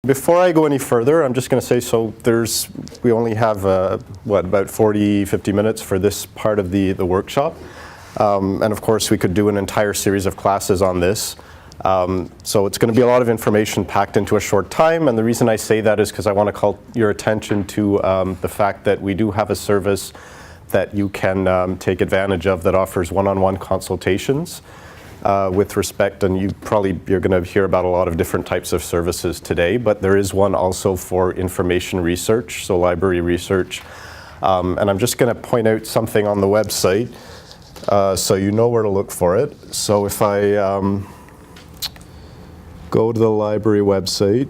Before I go any further, I'm just going to say, so we only have, about 40, 50 minutes for this part of the workshop. And of course, we could do an entire series of classes on this. So it's going to be a lot of information packed into a short time. And the reason I say that is because I want to call your attention to the fact that we do have a service that you can take advantage of that offers one-on-one consultations. With respect, and you're going to hear about a lot of different types of services today, but there is one also for information research, so library research. And I'm just going to point out something on the website so you know where to look for it. So if I go to the library website,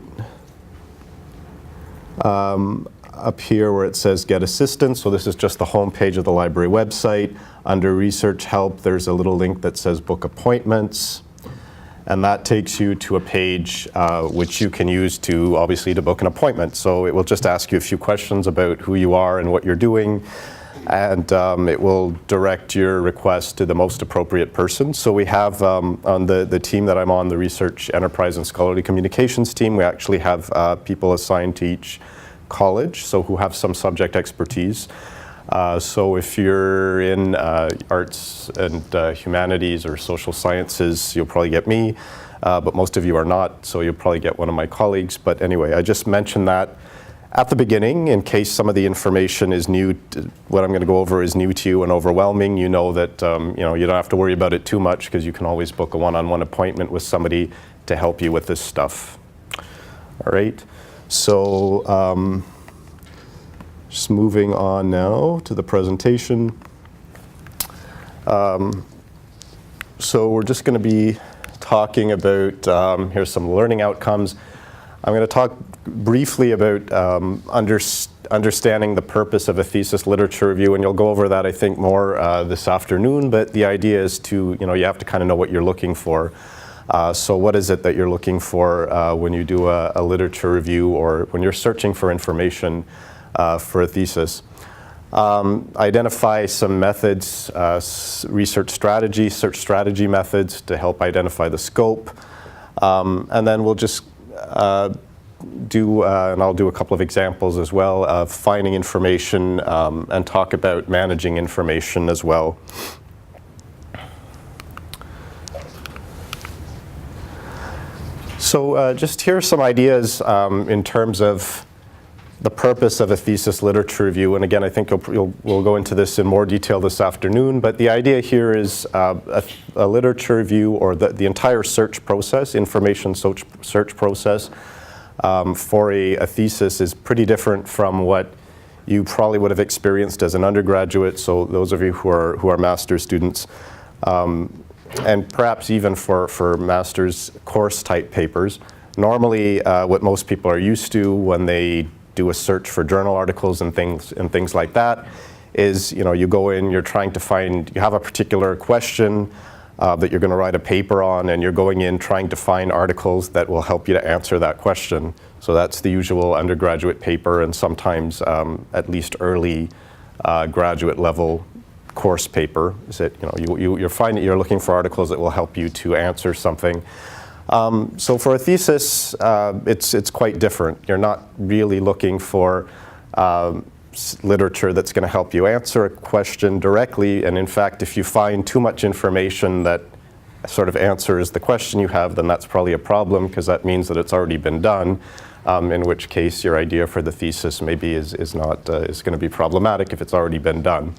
up here where it says Get Assistance, so this is just the home page of the library website. Under Research Help, there's a little link that says Book Appointments, and that takes you to a page which you can use to, obviously, to book an appointment. So it will just ask you a few questions about who you are and what you're doing, and it will direct your request to the most appropriate person. So we have, on the team that I'm on, the Research, Enterprise, and Scholarly Communications team, we actually have people assigned to each college, so who have some subject expertise. So if you're in arts and humanities or social sciences, you'll probably get me, but most of you are not, so you'll probably get one of my colleagues. But anyway, I just mentioned that at the beginning in case some of the information is new. What I'm going to go over is new to you and overwhelming. You know that you don't have to worry about it too much because you can always book a one-on-one appointment with somebody to help you with this stuff. All right. So just moving on now to the presentation. So we're just going to be talking about, here's some learning outcomes. I'm going to talk briefly about understanding the purpose of a thesis literature review, and you'll go over that, I think, more this afternoon, but the idea is to, you have to kind of know what you're looking for. So what is it that you're looking for when you do a literature review or when you're searching for information for a thesis? Identify some methods, research strategy, search strategy methods to help identify the scope. And then we'll just and I'll do a couple of examples as well of finding information and talk about managing information as well. So just here are some ideas in terms of the purpose of a thesis literature review. And again, I think we'll go into this in more detail this afternoon. But the idea here is a literature review, or the entire search process, information search process for a thesis is pretty different from what you probably would have experienced as an undergraduate. So those of you who are master's students, and perhaps even for master's course type papers. Normally, what most people are used to when they do a search for journal articles and things like that is, you go in, you're trying to find, you have a particular question that you're going to write a paper on, and you're going in trying to find articles that will help you to answer that question. So that's the usual undergraduate paper, and sometimes at least early graduate level course paper is that you're finding you're looking for articles that will help you to answer something. So for a thesis, it's quite different. You're not really looking for literature that's going to help you answer a question directly. And in fact, if you find too much information that sort of answers the question you have, then that's probably a problem, because that means that it's already been done. In which case, your idea for the thesis maybe is going to be problematic if it's already been done.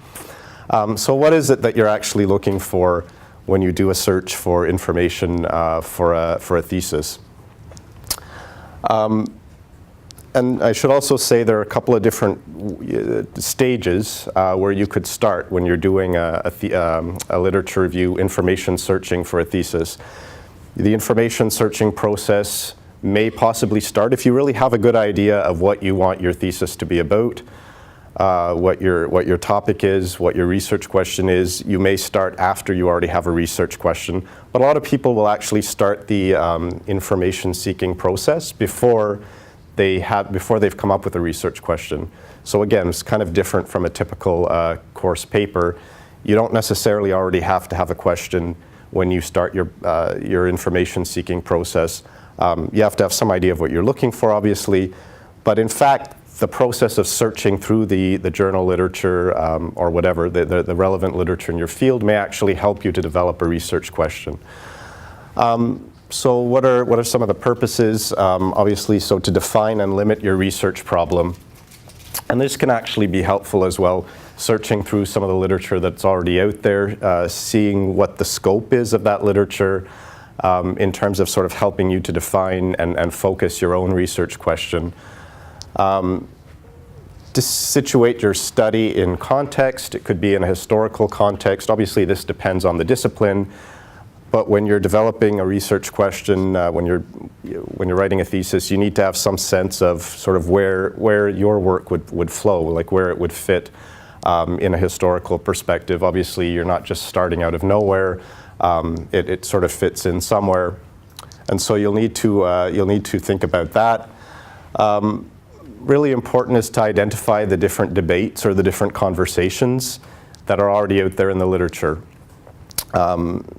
So what is it that you're actually looking for when you do a search for information for a thesis? And I should also say there are a couple of different stages where you could start when you're doing a literature review, information searching for a thesis. The information searching process may possibly start if you really have a good idea of what you want your thesis to be about. What your topic is, what your research question is. You may start after you already have a research question, but a lot of people will actually start the information seeking process before they've come up with a research question. So again, it's kind of different from a typical course paper. You don't necessarily already have to have a question when you start your information seeking process. You have to have some idea of what you're looking for, obviously, but in fact, the process of searching through the journal literature or whatever, the relevant literature in your field may actually help you to develop a research question. So what are some of the purposes? Obviously, so to define and limit your research problem. And this can actually be helpful as well, searching through some of the literature that's already out there, seeing what the scope is of that literature in terms of sort of helping you to define and focus your own research question. To situate your study in context. It could be in a historical context. Obviously, this depends on the discipline. But when you're developing a research question, when you're writing a thesis, you need to have some sense of sort of where your work would flow, like where it would fit in a historical perspective. Obviously, you're not just starting out of nowhere. It sort of fits in somewhere, and so you'll need to think about that. Really important is to identify the different debates or the different conversations that are already out there in the literature.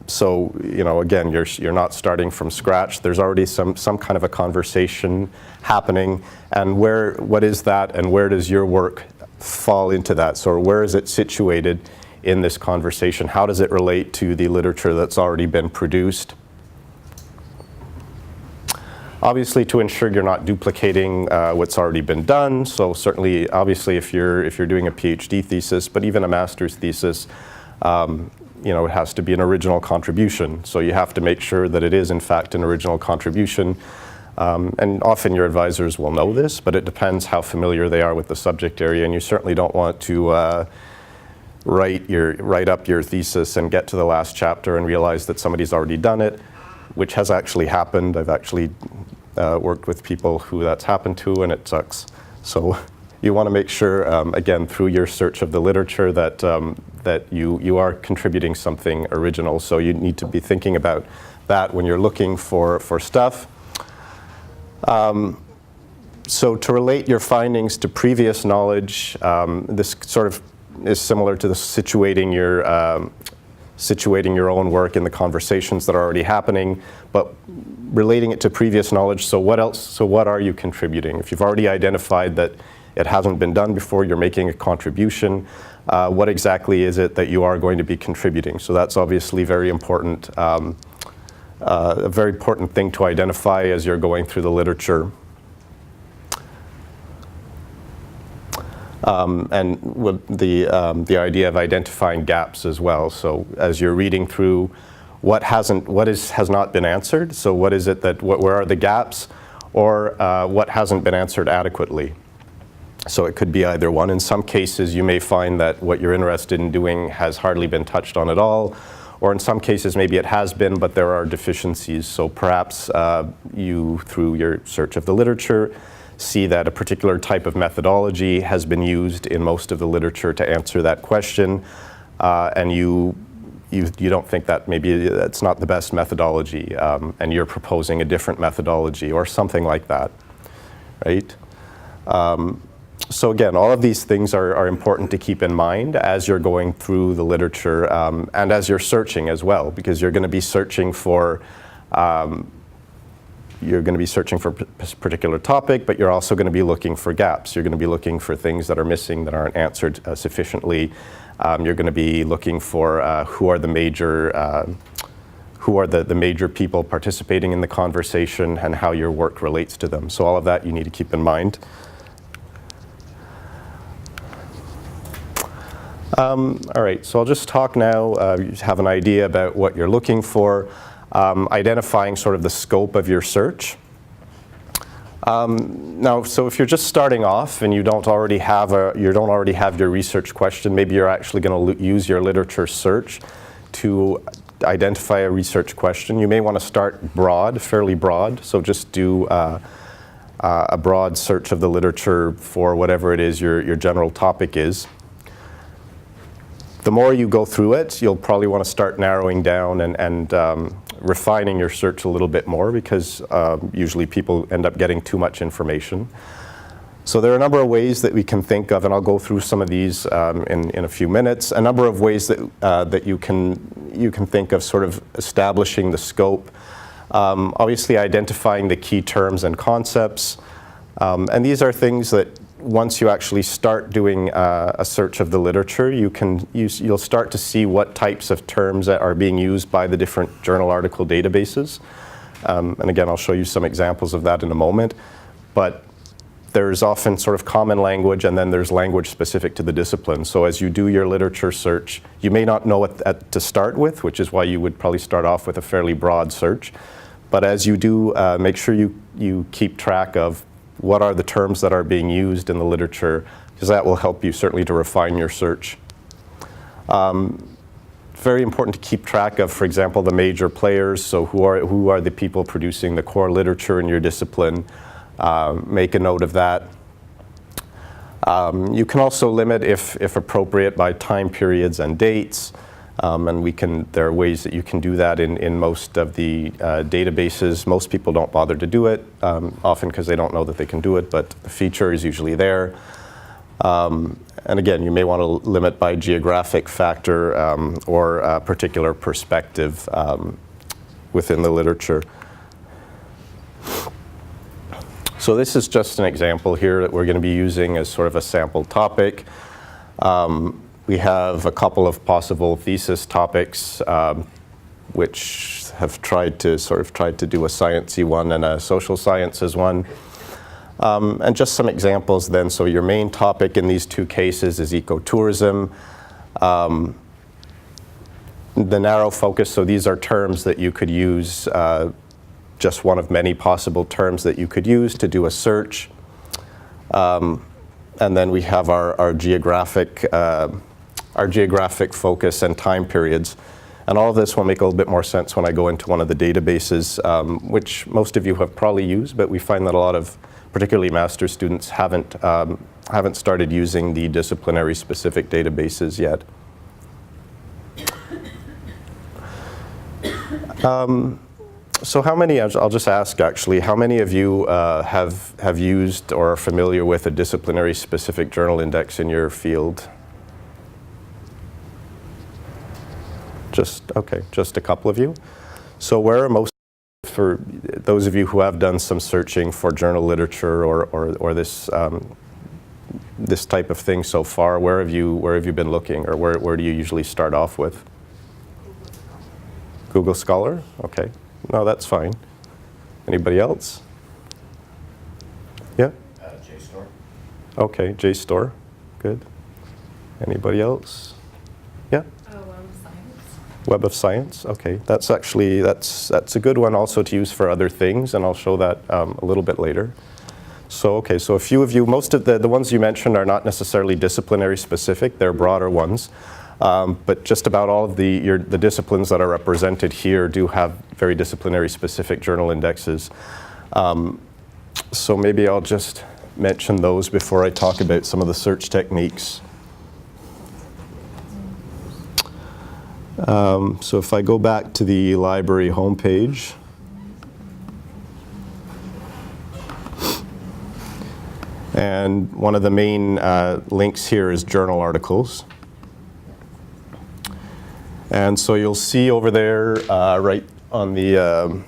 So, again, you're not starting from scratch. There's already some kind of a conversation happening, and what is that, and where does your work fall into that? So where is it situated in this conversation? How does it relate to the literature that's already been produced? Obviously, to ensure you're not duplicating what's already been done. So certainly, obviously, if you're doing a PhD thesis, but even a master's thesis, it has to be an original contribution. So you have to make sure that it is, in fact, an original contribution. And often your advisors will know this, but it depends how familiar they are with the subject area. And you certainly don't want to write up your thesis and get to the last chapter and realize that somebody's already done it, which has actually happened. I've actually worked with people who that's happened to, and it sucks. So you want to make sure, again, through your search of the literature, that you are contributing something original. So you need to be thinking about that when you're looking for stuff. So to relate your findings to previous knowledge, this sort of is similar to the situating your own work in the conversations that are already happening, but relating it to previous knowledge. So what are you contributing? If you've already identified that it hasn't been done before, you're making a contribution, what exactly is it that you are going to be contributing? So that's obviously very important, a very important thing to identify as you're going through the literature. And with the idea of identifying gaps as well. So as you're reading through what has not been answered, so what is it where are the gaps, or what hasn't been answered adequately. So it could be either one. In some cases, you may find that what you're interested in doing has hardly been touched on at all, or in some cases, maybe it has been, but there are deficiencies. So perhaps you, through your search of the literature, see that a particular type of methodology has been used in most of the literature to answer that question, and you don't think that maybe that's not the best methodology, and you're proposing a different methodology or something like that, right? So again, all of these things are important to keep in mind as you're going through the literature, and as you're searching as well, because you're going to be searching for a particular topic, but you're also going to be looking for gaps. You're going to be looking for things that are missing, that aren't answered sufficiently. You're going to be looking for who are the major people participating in the conversation and how your work relates to them. So all of that you need to keep in mind. All right, so I'll just talk now. You have an idea about what you're looking for. Identifying sort of the scope of your search. Now, so if you're just starting off and you don't already have your research question, maybe you're actually going to use your literature search to identify a research question. You may want to start broad, fairly broad. So just do a broad search of the literature for whatever it is your general topic is. The more you go through it, you'll probably want to start narrowing down and refining your search a little bit more, because usually people end up getting too much information. So there are a number of ways that we can think of, and I'll go through some of these in a few minutes. A number of ways that you can think of sort of establishing the scope. Obviously identifying the key terms and concepts. And these are things that once you actually start doing a search of the literature, you'll start to see what types of terms that are being used by the different journal article databases. And again, I'll show you some examples of that in a moment. But there's often sort of common language, and then there's language specific to the discipline. So as you do your literature search, you may not know what to start with, which is why you would probably start off with a fairly broad search. But as you do, make sure you keep track of what are the terms that are being used in the literature, because that will help you certainly to refine your search. Very important to keep track of, for example, the major players. So who are the people producing the core literature in your discipline? Make a note of that. You can also limit, if appropriate, by time periods and dates. And there are ways that you can do that in most of the databases. Most people don't bother to do it, often because they don't know that they can do it, but the feature is usually there. And again, you may want to limit by geographic factor or a particular perspective within the literature. So this is just an example here that we're going to be using as sort of a sample topic. We have a couple of possible thesis topics, which have tried to do a sciencey one and a social sciences one. And just some examples then. So your main topic in these two cases is ecotourism. The narrow focus, so these are terms that you could use, just one of many possible terms that you could use to do a search. And then we have our geographic focus and time periods. And all of this will make a little bit more sense when I go into one of the databases, which most of you have probably used, but we find that a lot of, particularly master's students, haven't started using the disciplinary specific databases yet. So how many, I'll just ask actually, how many of you have used or are familiar with a disciplinary specific journal index in your field? Just a couple of you. So where are most, for those of you who have done some searching for journal literature or this this type of thing so far, where have you been looking, or where do you usually start off with? Google Scholar? Okay. No, that's fine. Anybody else? Yeah? JSTOR. Okay, JSTOR. Good. Anybody else? Yeah? Web of Science. Web of Science. Okay. That's actually, that's a good one also to use for other things, and I'll show that a little bit later. So, okay, so a few of you, most of the ones you mentioned are not necessarily disciplinary specific, they're broader ones. But just about all of the disciplines that are represented here do have very disciplinary specific journal indexes. So maybe I'll just mention those before I talk about some of the search techniques. So if I go back to the library homepage, and one of the main links here is journal articles. And so you'll see over there, right on the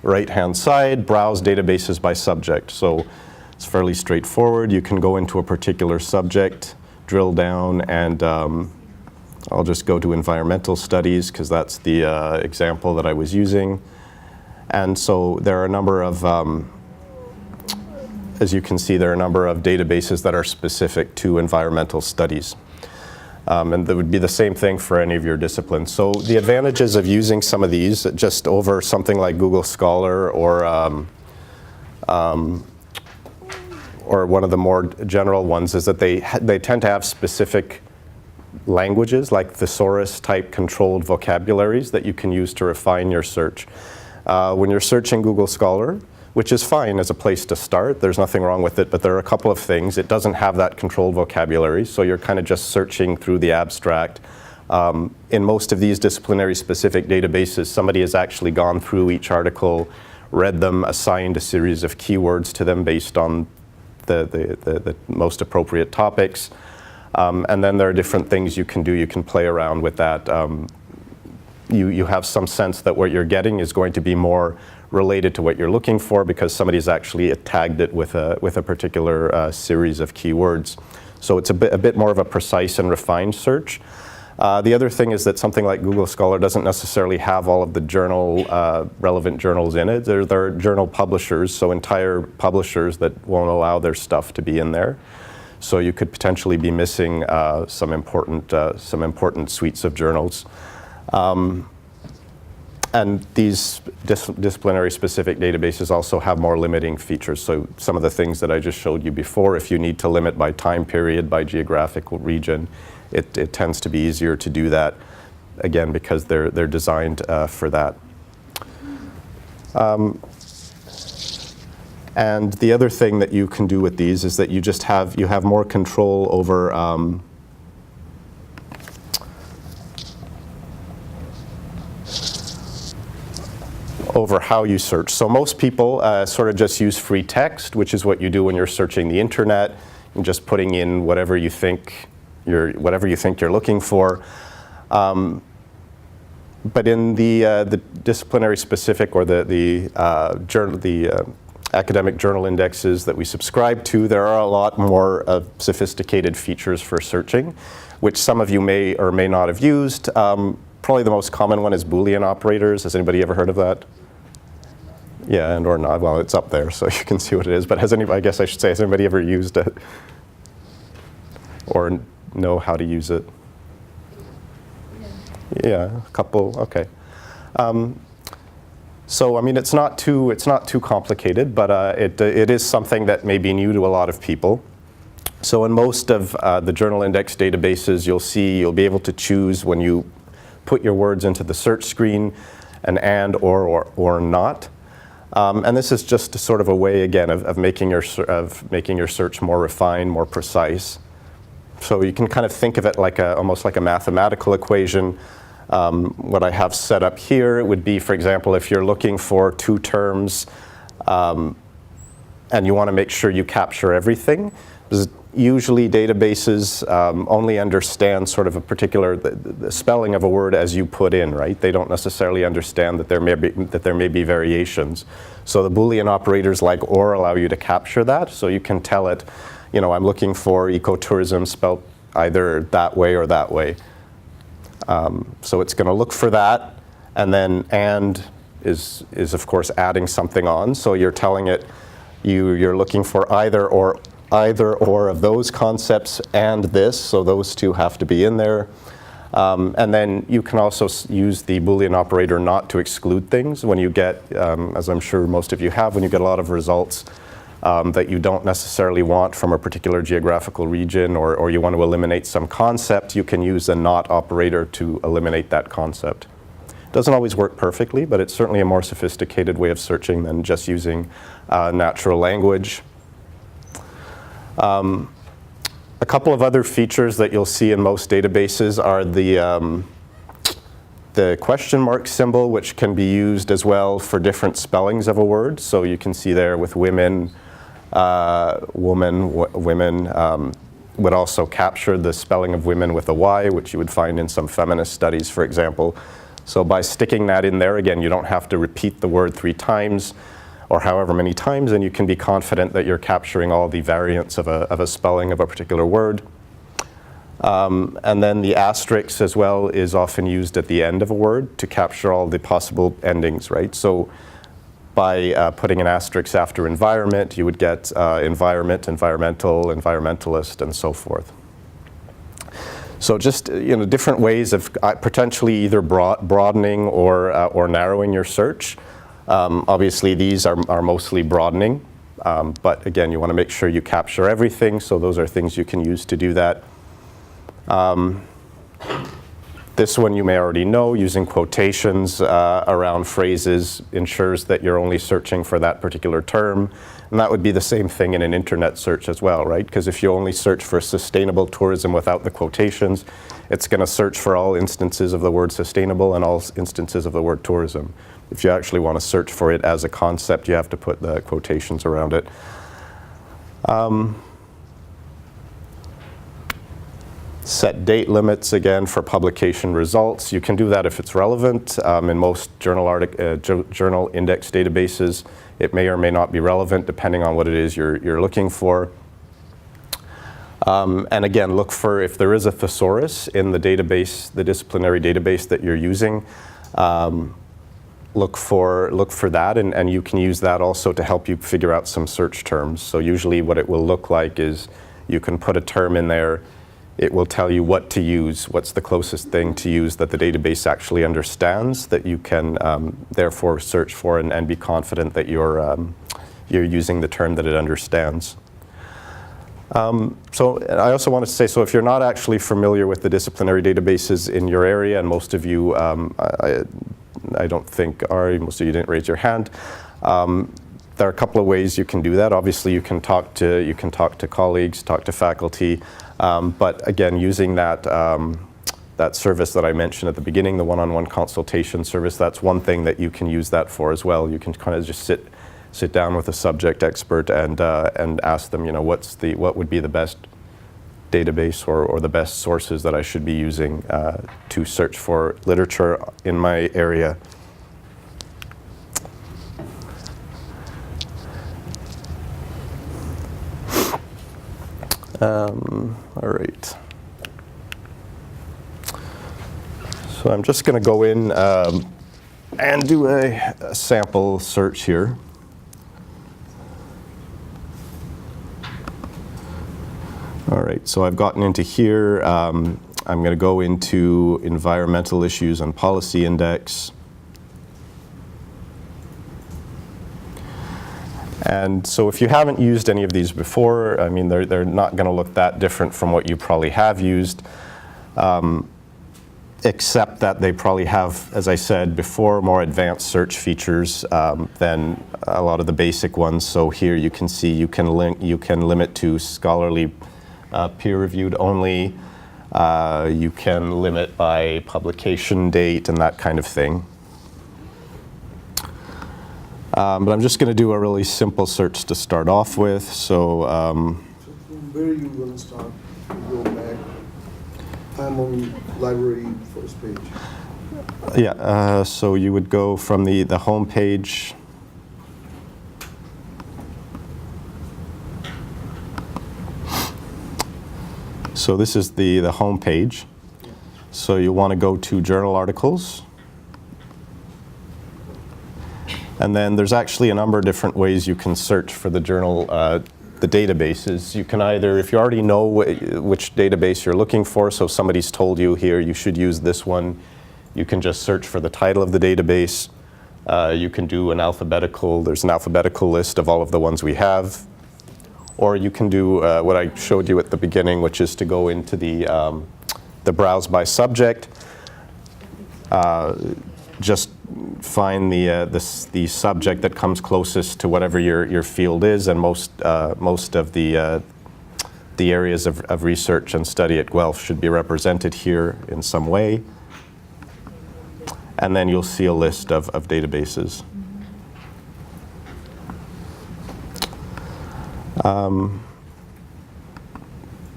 right-hand side, browse databases by subject. So it's fairly straightforward. You can go into a particular subject, drill down, and I'll just go to environmental studies because that's the example that I was using. And so there are a number of, as you can see, there are a number of databases that are specific to environmental studies. And that would be the same thing for any of your disciplines. So the advantages of using some of these just over something like Google Scholar or one of the more general ones is that they tend to have specific languages like thesaurus type controlled vocabularies that you can use to refine your search. When you're searching Google Scholar, which is fine as a place to start, there's nothing wrong with it, but there are a couple of things. It doesn't have that controlled vocabulary, so you're kind of just searching through the abstract. In most of these disciplinary specific databases, somebody has actually gone through each article, read them, assigned a series of keywords to them based on the most appropriate topics. And then there are different things you can do. You can play around with that. You have some sense that what you're getting is going to be more related to what you're looking for because somebody's actually tagged it with a particular series of keywords. So it's a bit more of a precise and refined search. The other thing is that something like Google Scholar doesn't necessarily have all of the relevant journals in it. There are journal publishers, so entire publishers that won't allow their stuff to be in there. So you could potentially be missing some important suites of journals. And these disciplinary specific databases also have more limiting features. So some of the things that I just showed you before, if you need to limit by time period, by geographical region, it tends to be easier to do that, again, because they're designed for that. And the other thing that you can do with these is that you have more control over how you search. So most people sort of just use free text, which is what you do when you're searching the internet, and just putting in whatever you think you're looking for. But in the disciplinary specific or the academic journal indexes that we subscribe to, there are a lot more sophisticated features for searching, which some of you may or may not have used. Probably the most common one is Boolean Operators. Has anybody ever heard of that? Yeah, and or not. Well, it's up there, so you can see what it is. But has anybody, I guess I should say, has anybody ever used it? Or know how to use it? Yeah, a couple, okay. So, I mean, it's not too complicated, but it is something that may be new to a lot of people. So in most of the journal index databases, you'll be able to choose when you put your words into the search screen, an and, or not. And this is just sort of a way, again, of making your search more refined, more precise. So you can kind of think of it like almost like a mathematical equation. What I have set up here, it would be, for example, if you're looking for two terms and you want to make sure you capture everything, usually databases only understand sort of a particular the spelling of a word as you put in, right? They don't necessarily understand that there may be variations. So the Boolean operators like or allow you to capture that, so you can tell it, you know, I'm looking for ecotourism spelled either that way or that way. So it's going to look for that, and then and is of course adding something on. So you're telling it you're looking for either or of those concepts and this, so those two have to be in there. And then you can also use the Boolean operator not to exclude things when you get, as I'm sure most of you have, when you get a lot of results that you don't necessarily want from a particular geographical region, or you want to eliminate some concept, you can use the not operator to eliminate that concept. It doesn't always work perfectly, but it's certainly a more sophisticated way of searching than just using natural language. A couple of other features that you'll see in most databases are the question mark symbol, which can be used as well for different spellings of a word. So you can see there with women, women would also capture the spelling of women with a Y, which you would find in some feminist studies, for example. So by sticking that in there, again, you don't have to repeat the word 3 times or however many times, and you can be confident that you're capturing all the variants of a spelling of a particular word. And then the asterisk as well is often used at the end of a word to capture all the possible endings, right? So by putting an asterisk after environment, you would get environment, environmental, environmentalist, and so forth. So just different ways of potentially either broadening or narrowing your search. Obviously, these are mostly broadening, but again, you want to make sure you capture everything, so those are things you can use to do that. This one you may already know, using quotations around phrases ensures that you're only searching for that particular term, and that would be the same thing in an internet search as well, right? Because if you only search for sustainable tourism without the quotations, it's going to search for all instances of the word sustainable and all instances of the word tourism. If you actually want to search for it as a concept, you have to put the quotations around it. Set date limits, again, for publication results. You can do that if it's relevant. In most journal index databases, it may or may not be relevant depending on what it is you're looking for. And again, look for if there is a thesaurus in the database, the disciplinary database that you're using. Look for that, and you can use that also to help you figure out some search terms. So usually what it will look like is you can put a term in there. It will tell you what to use, what's the closest thing to use that the database actually understands that you can therefore search for and be confident that you're using the term that it understands. So I also want to say, so if you're not actually familiar with the disciplinary databases in your area, and most of you, I don't think are, most of you didn't raise your hand, there are a couple of ways you can do that. Obviously, you can talk to colleagues, talk to faculty, but again, using that that service that I mentioned at the beginning, the one-on-one consultation service, that's one thing that you can use that for as well. You can kind of just sit down with a subject expert and ask them, what would be the best database or the best sources that I should be using to search for literature in my area. All right. So I'm just going to go in and do a sample search here. All right, so I've gotten into here. I'm going to go into environmental issues and policy index. And so if you haven't used any of these before, I mean, they're not going to look that different from what you probably have used, except that they probably have, as I said before, more advanced search features than a lot of the basic ones. So here you can see you can limit to scholarly peer-reviewed only. You can limit by publication date and that kind of thing. But I'm just going to do a really simple search to start off with. So from where you going to start? You go back. I'm on library first page. Yeah, so you would go from the home page. So this is the home page. So you want to go to journal articles. And then there's actually a number of different ways you can search for the journal, the databases. You can either, if you already know which database you're looking for, so somebody's told you here you should use this one, you can just search for the title of the database. You can do there's an alphabetical list of all of the ones we have. Or you can do what I showed you at the beginning, which is to go into the browse by subject. Just find the subject that comes closest to whatever your field is, and most of the areas of research and study at Guelph should be represented here in some way. And then you'll see a list of databases. All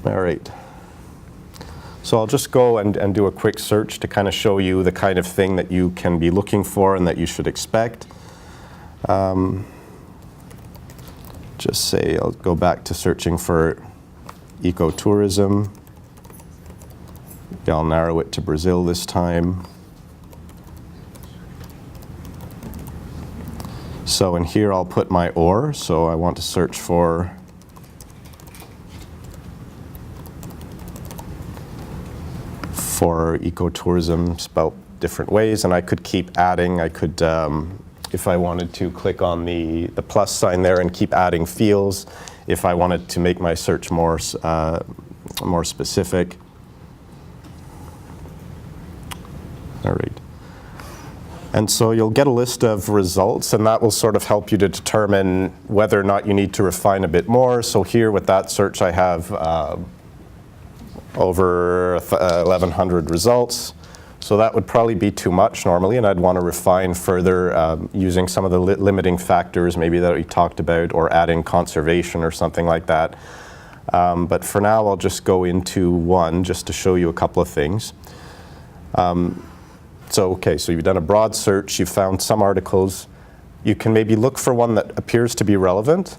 right. So I'll just go and do a quick search to kind of show you the kind of thing that you can be looking for and that you should expect. Just say I'll go back to searching for ecotourism. I'll narrow it to Brazil this time. So in here I'll put my OR, so I want to search for ecotourism spelled different ways, and I could keep adding. I could, if I wanted to, click on the plus sign there and keep adding fields if I wanted to make my search more specific. All right. And so you'll get a list of results, and that will sort of help you to determine whether or not you need to refine a bit more. So here with that search I have over 1,100 results. So that would probably be too much normally, and I'd want to refine further using some of the limiting factors maybe that we talked about, or adding conservation or something like that. But for now, I'll just go into one just to show you a couple of things. So you've done a broad search, you've found some articles. You can maybe look for one that appears to be relevant.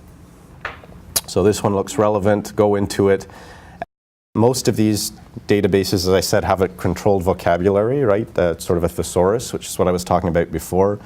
So this one looks relevant, go into it. Most of these databases, as I said, have a controlled vocabulary, right? Sort of a thesaurus, which is what I was talking about before.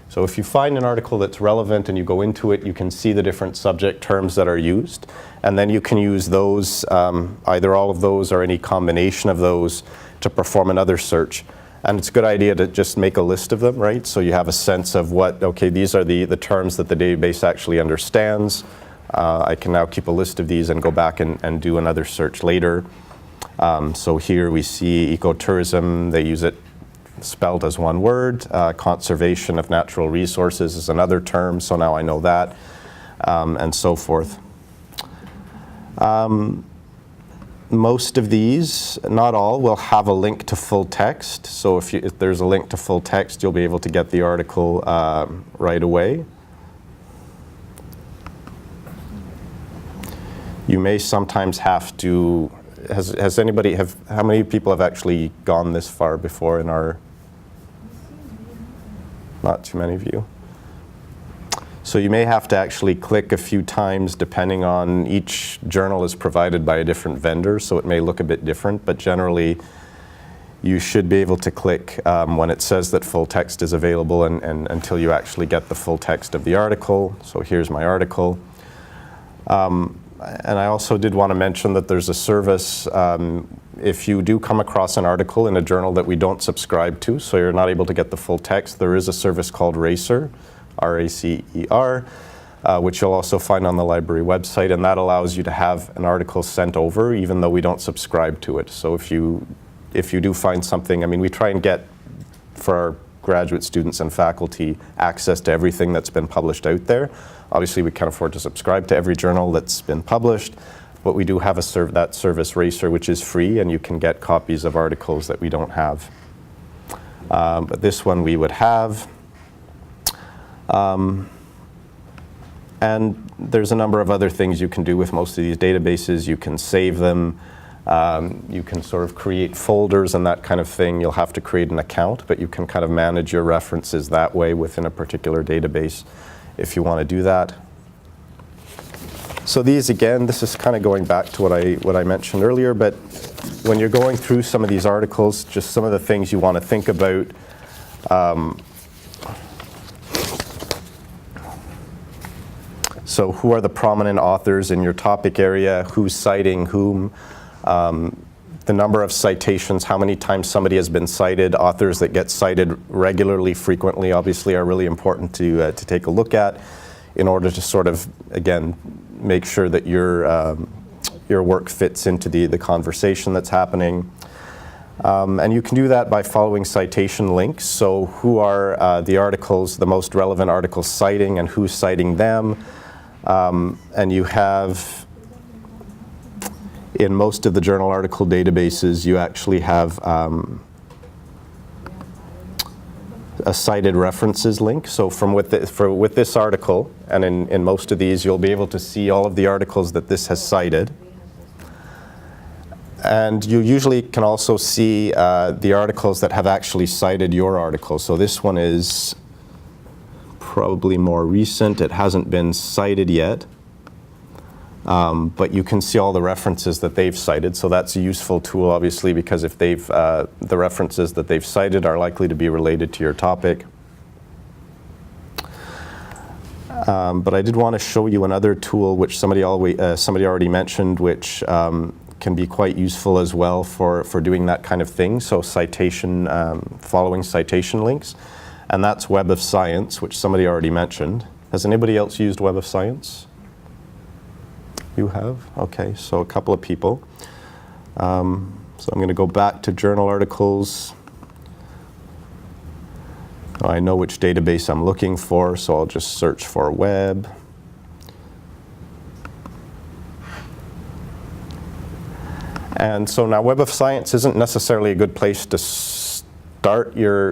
So if you find an article that's relevant and you go into it, you can see the different subject terms that are used. And then you can use those, either all of those or any combination of those, to perform another search. And it's a good idea to just make a list of them, right? So you have a sense of what, okay, these are the terms that the database actually understands. I can now keep a list of these and go back and do another search later. So here we see ecotourism, they use it spelled as one word. Conservation of natural resources is another term, so now I know that, and so forth. Most of these, not all, will have a link to full text. So if there's a link to full text, you'll be able to get the article right away. You may sometimes have to, how many people have actually gone this far before in our, not too many of you. So you may have to actually click a few times depending on, each journal is provided by a different vendor, so it may look a bit different, but generally you should be able to click when it says that full text is available and until you actually get the full text of the article. So here's my article. And I also did want to mention that there's a service, if you do come across an article in a journal that we don't subscribe to, so you're not able to get the full text, there is a service called Racer, R-A-C-E-R, which you'll also find on the library website, and that allows you to have an article sent over even though we don't subscribe to it. So if you do find something, I mean, we try and get, for our graduate students and faculty, access to everything that's been published out there. Obviously, we can't afford to subscribe to every journal that's been published, but we do have that service, Racer, which is free, and you can get copies of articles that we don't have. But this one we would have. And there's a number of other things you can do with most of these databases. You can save them. You can sort of create folders and that kind of thing. You'll have to create an account, but you can kind of manage your references that way within a particular database if you want to do that. So these, again, this is kind of going back to what I mentioned earlier, but when you're going through some of these articles, just some of the things you want to think about. So who are the prominent authors in your topic area? Who's citing whom? The number of citations, how many times somebody has been cited. Authors that get cited regularly, frequently, obviously are really important to take a look at in order to sort of, again, make sure that your work fits into the conversation that's happening. And you can do that by following citation links. So who are the articles, the most relevant articles citing, and who's citing them. And you have, in most of the journal article databases, you actually have a cited references link. So with this article, and in most of these, you'll be able to see all of the articles that this has cited. And you usually can also see the articles that have actually cited your article. So this one is probably more recent. It hasn't been cited yet. But you can see all the references that they've cited, so that's a useful tool, obviously, because if the references that they've cited are likely to be related to your topic. But I did want to show you another tool which somebody already mentioned, which can be quite useful as well for doing that kind of thing. So citation, following citation links, and that's Web of Science, which somebody already mentioned. Has anybody else used Web of Science? You have? Okay, so a couple of people. So I'm going to go back to journal articles. I know which database I'm looking for, so I'll just search for web. And so now Web of Science isn't necessarily a good place to start your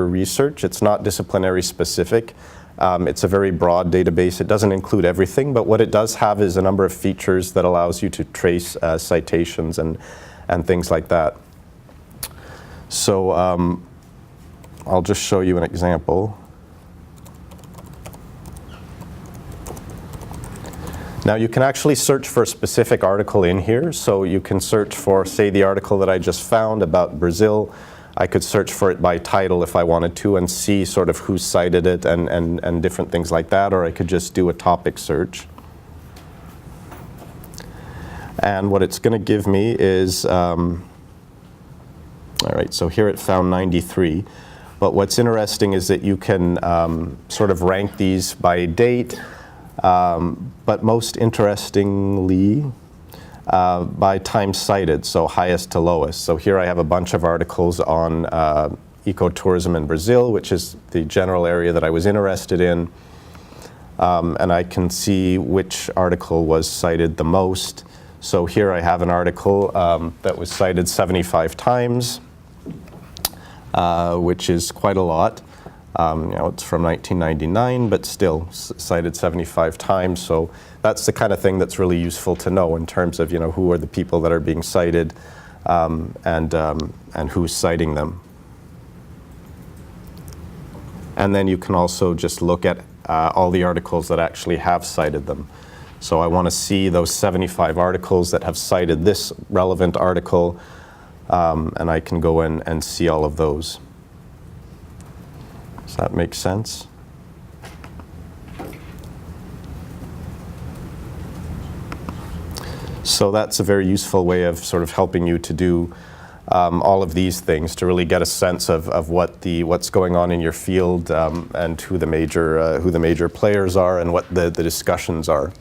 research. It's not disciplinary specific. It's a very broad database. It doesn't include everything, but what it does have is a number of features that allows you to trace citations and things like that. So I'll just show you an example. Now you can actually search for a specific article in here. So you can search for, say, the article that I just found about Brazil. I could search for it by title if I wanted to and see sort of who cited it and different things like that, or I could just do a topic search. And what it's going to give me is, all right, so here it found 93. But what's interesting is that you can sort of rank these by date, but most interestingly, by time cited, so highest to lowest. So here I have a bunch of articles on ecotourism in Brazil, which is the general area that I was interested in. And I can see which article was cited the most. So here I have an article that was cited 75 times, which is quite a lot. It's from 1999, but still cited 75 times. So that's the kind of thing that's really useful to know in terms of, who are the people that are being cited and who's citing them. And then you can also just look at all the articles that actually have cited them. So I want to see those 75 articles that have cited this relevant article, and I can go in and see all of those. Does that make sense? So that's a very useful way of sort of helping you to do all of these things, to really get a sense of what's going on in your field and who the major players are and what the discussions are.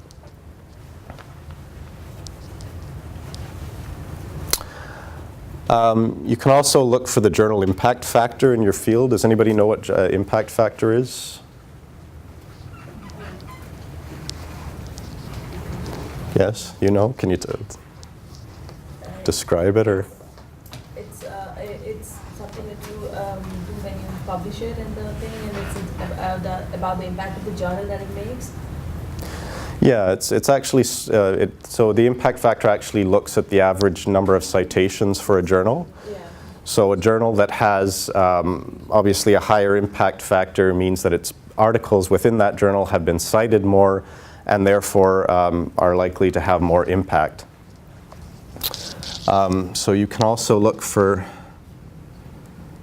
You can also look for the journal impact factor in your field. Does anybody know what impact factor is? Yes, you know? Can you describe it, or? It's something that you do when you publish it in the thing, and it's about the impact of the journal that it makes. Yeah, it's actually, so the impact factor actually looks at the average number of citations for a journal. Yeah. So a journal that has obviously a higher impact factor means that its articles within that journal have been cited more and therefore are likely to have more impact. So you can also look for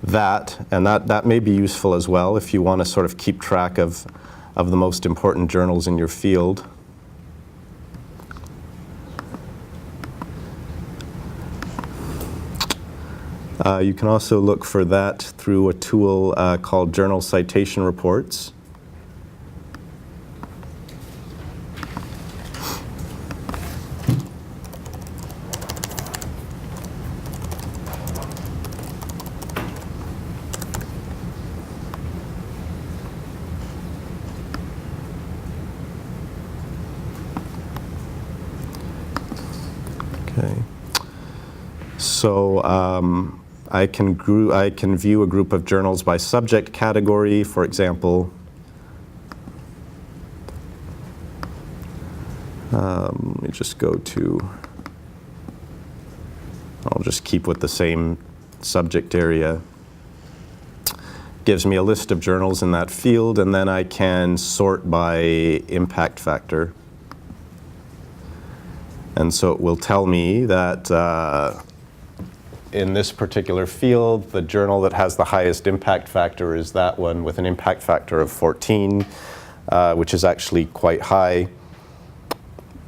that, and that may be useful as well if you want to sort of keep track of the most important journals in your field. You can also look for that through a tool called Journal Citation Reports. Okay. So I can view a group of journals by subject category, for example. Let me just go to, I'll just keep with the same subject area. Gives me a list of journals in that field, and then I can sort by impact factor. And so it will tell me that in this particular field, the journal that has the highest impact factor is that one with an impact factor of 14, which is actually quite high.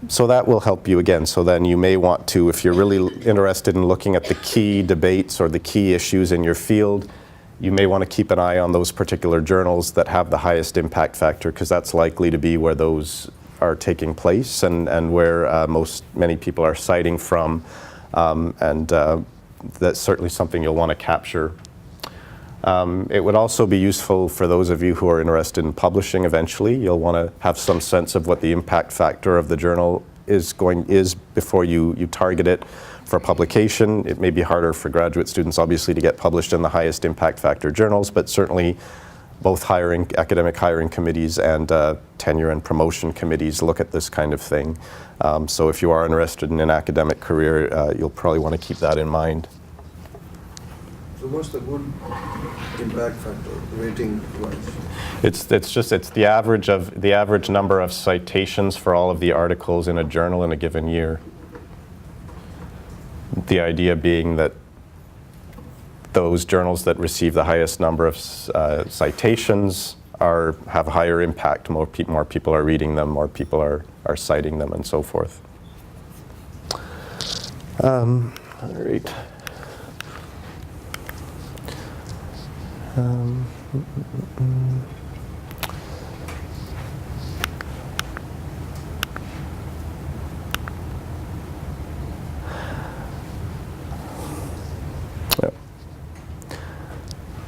So that will help you again. So then you may want to, if you're really interested in looking at the key debates or the key issues in your field, you may want to keep an eye on those particular journals that have the highest impact factor, because that's likely to be where those are taking place and where many people are citing from, and that's certainly something you'll want to capture. It would also be useful for those of you who are interested in publishing eventually. You'll want to have some sense of what the impact factor of the journal is before you target it for publication. It may be harder for graduate students, obviously, to get published in the highest impact factor journals, but certainly both academic hiring committees and tenure and promotion committees look at this kind of thing. So if you are interested in an academic career, you'll probably want to keep that in mind. So what's the good impact factor, rating wise? It's the average number of citations for all of the articles in a journal in a given year. The idea being that those journals that receive the highest number of citations have a higher impact. More people are reading them, more people are citing them, and so forth. All right.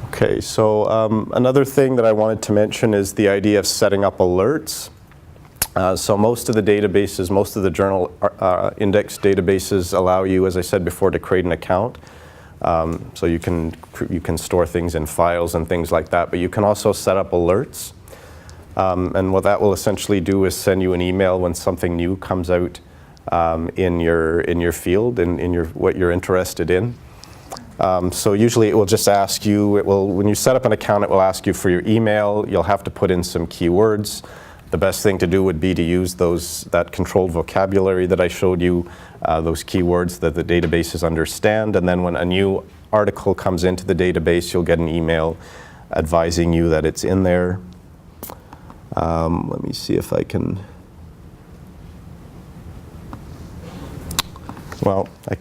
Okay, so another thing that I wanted to mention is the idea of setting up alerts. So most of the databases, most of the journal index databases allow you, as I said before, to create an account. So you can store things in files and things like that, but you can also set up alerts. And what that will essentially do is send you an email when something new comes out in your field, in what you're interested in. So usually it will just ask you, when you set up an account, it will ask you for your email. You'll have to put in some keywords. The best thing to do would be to use that controlled vocabulary that I showed you, those keywords that the databases understand. And then when a new article comes into the database, you'll get an email advising you that it's in there. Let me see if I can. Well, I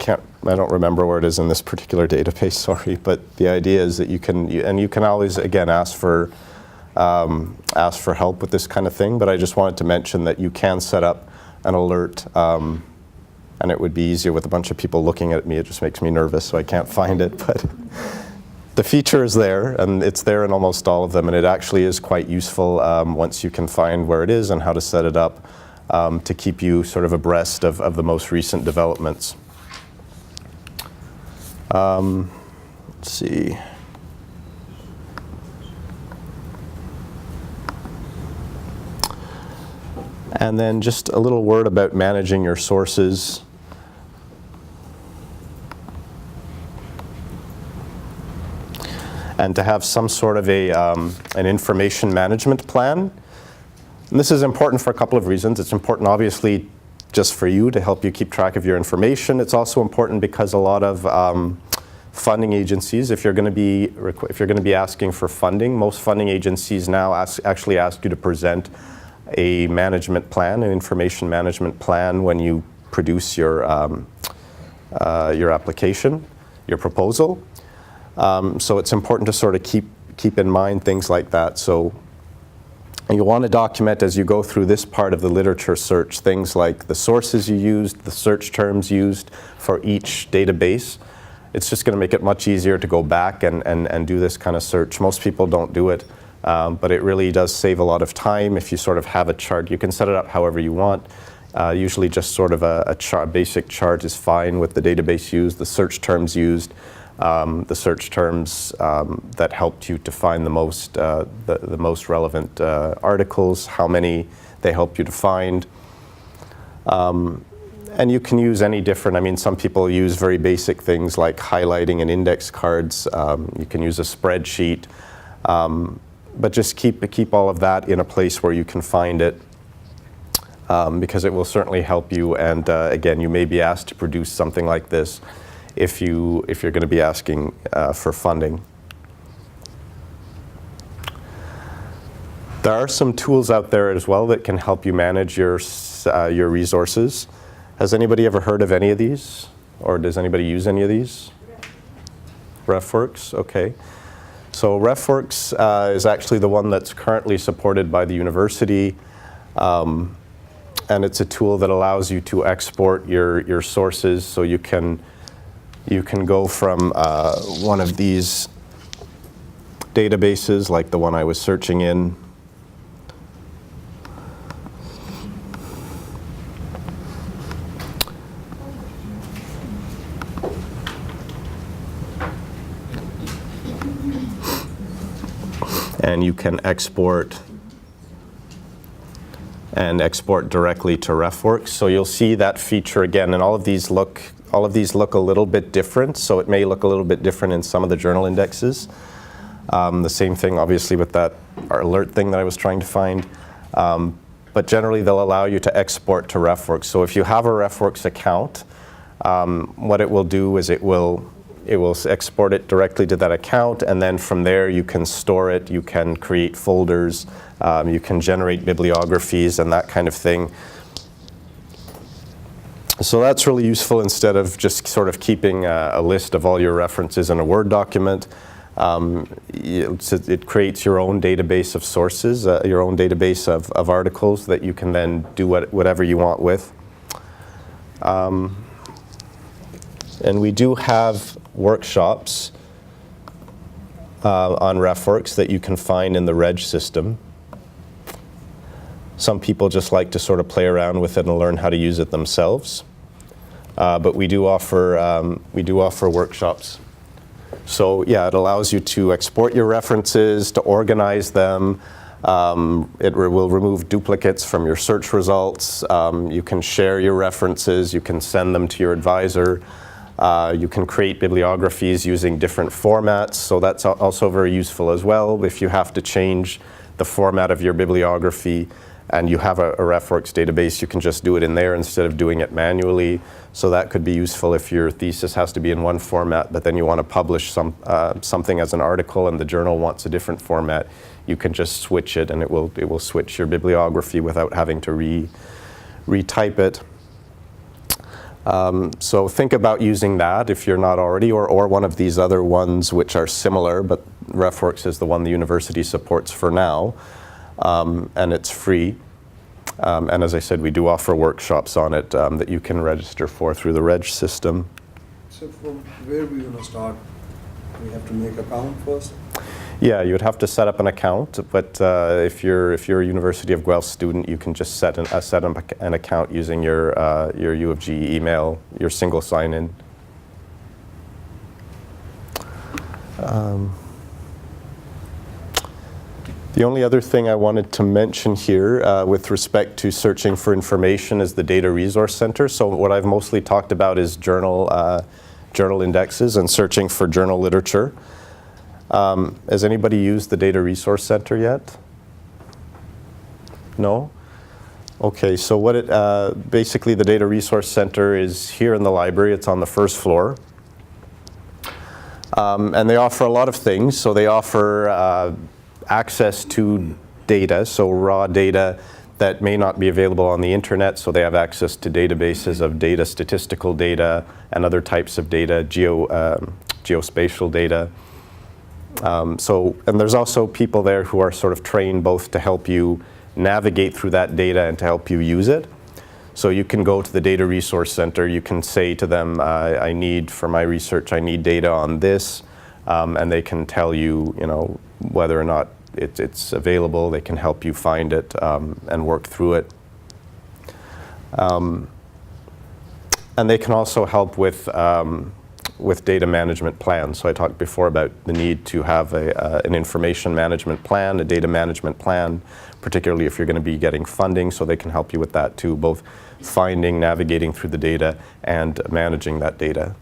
don't remember where it is in this particular database, sorry, but the idea is that you can always, again, ask for help with this kind of thing, but I just wanted to mention that you can set up an alert, and it would be easier with a bunch of people looking at me. It just makes me nervous, so I can't find it, but the feature is there, and it's there in almost all of them, and it actually is quite useful once you can find where it is and how to set it up. To keep you sort of abreast of the most recent developments. Let's see. And then just a little word about managing your sources. And to have some sort of an information management plan. And this is important for a couple of reasons. It's important, obviously, just for you to help you keep track of your information. It's also important because a lot of funding agencies, if you're going to be asking for funding, most funding agencies now actually ask you to present a management plan, an information management plan, when you produce your application, your proposal. So it's important to sort of keep in mind things like that. So you want to document as you go through this part of the literature search things like the sources you used, the search terms used for each database. It's just going to make it much easier to go back and do this kind of search. Most people don't do it, but it really does save a lot of time if you sort of have a chart. You can set it up however you want. Usually just sort of a basic chart is fine with the database used, the search terms used, the search terms that helped you to find the most relevant articles, how many they help you to find. And you can use any different, I mean, some people use very basic things like highlighting and index cards. You can use a spreadsheet. But just keep all of that in a place where you can find it, because it will certainly help you. And again, you may be asked to produce something like this if you're going to be asking for funding. There are some tools out there as well that can help you manage your resources. Has anybody ever heard of any of these? Or does anybody use any of these? Refworks, okay. So Refworks is actually the one that's currently supported by the university. And it's a tool that allows you to export your sources, so you can go from one of these databases, like the one I was searching in. and you can export directly to Refworks. So you'll see that feature again, and all of these look a little bit different. So it may look a little bit different in some of the journal indexes. The same thing, obviously, with that alert thing that I was trying to find. But generally, they'll allow you to export to Refworks. So if you have a Refworks account, what it will do is it will export it directly to that account, and then from there you can store it, you can create folders, you can generate bibliographies and that kind of thing. So that's really useful instead of just sort of keeping a list of all your references in a Word document. It creates your own database of sources, your own database of articles that you can then do whatever you want with. And we do have workshops on Refworks that you can find in the Reg system. Some people just like to sort of play around with it and learn how to use it themselves. But we do offer workshops. So yeah, it allows you to export your references, to organize them. It will remove duplicates from your search results. You can share your references. You can send them to your advisor. You can create bibliographies using different formats. So that's also very useful as well. If you have to change the format of your bibliography and you have a Refworks database, you can just do it in there instead of doing it manually. So that could be useful if your thesis has to be in one format, but then you want to publish something as an article and the journal wants a different format. You can just switch it, and it will switch your bibliography without having to retype it. So think about using that if you're not already, or one of these other ones which are similar, but Refworks is the one the university supports for now, and it's free. And as I said, we do offer workshops on it that you can register for through the Reg system. So from where we going to start? We have to make an account first? Yeah, you would have to set up an account, but if you're a University of Guelph student, you can just set up an account using your U of G email, your single sign-in. The only other thing I wanted to mention here with respect to searching for information is the Data Resource Center. So what I've mostly talked about is journal indexes and searching for journal literature. Has anybody used the Data Resource Center yet? No? Okay, so basically the Data Resource Center is here in the library. It's on the first floor. And they offer a lot of things. So they offer access to data, so raw data that may not be available on the internet. So they have access to databases of data, statistical data, and other types of data, geospatial data. And there's also people there who are sort of trained both to help you navigate through that data and to help you use it. So you can go to the Data Resource Center, you can say to them, for my research, I need data on this, and they can tell you, whether or not it's available. They can help you find it and work through it. And they can also help with data management plans. So I talked before about the need to have an information management plan, a data management plan, particularly if you're going to be getting funding. So they can help you with that too, both finding, navigating through the data, and managing that data.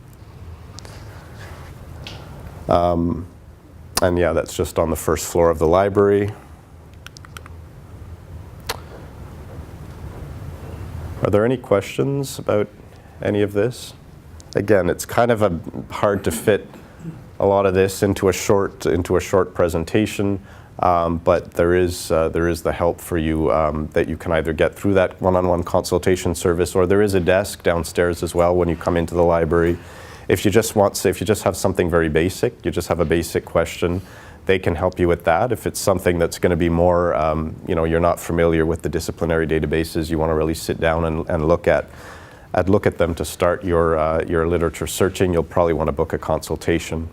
And yeah, that's just on the first floor of the library. Are there any questions about any of this? Again, it's kind of hard to fit a lot of this into a short presentation, but there is the help for you that you can either get through that one-on-one consultation service, or there is a desk downstairs as well when you come into the library. If you just have something very basic, you just have a basic question, they can help you with that. If it's something that's going to be more, you're not familiar with the disciplinary databases, you want to really sit down and look at them to start your literature searching, you'll probably want to book a consultation.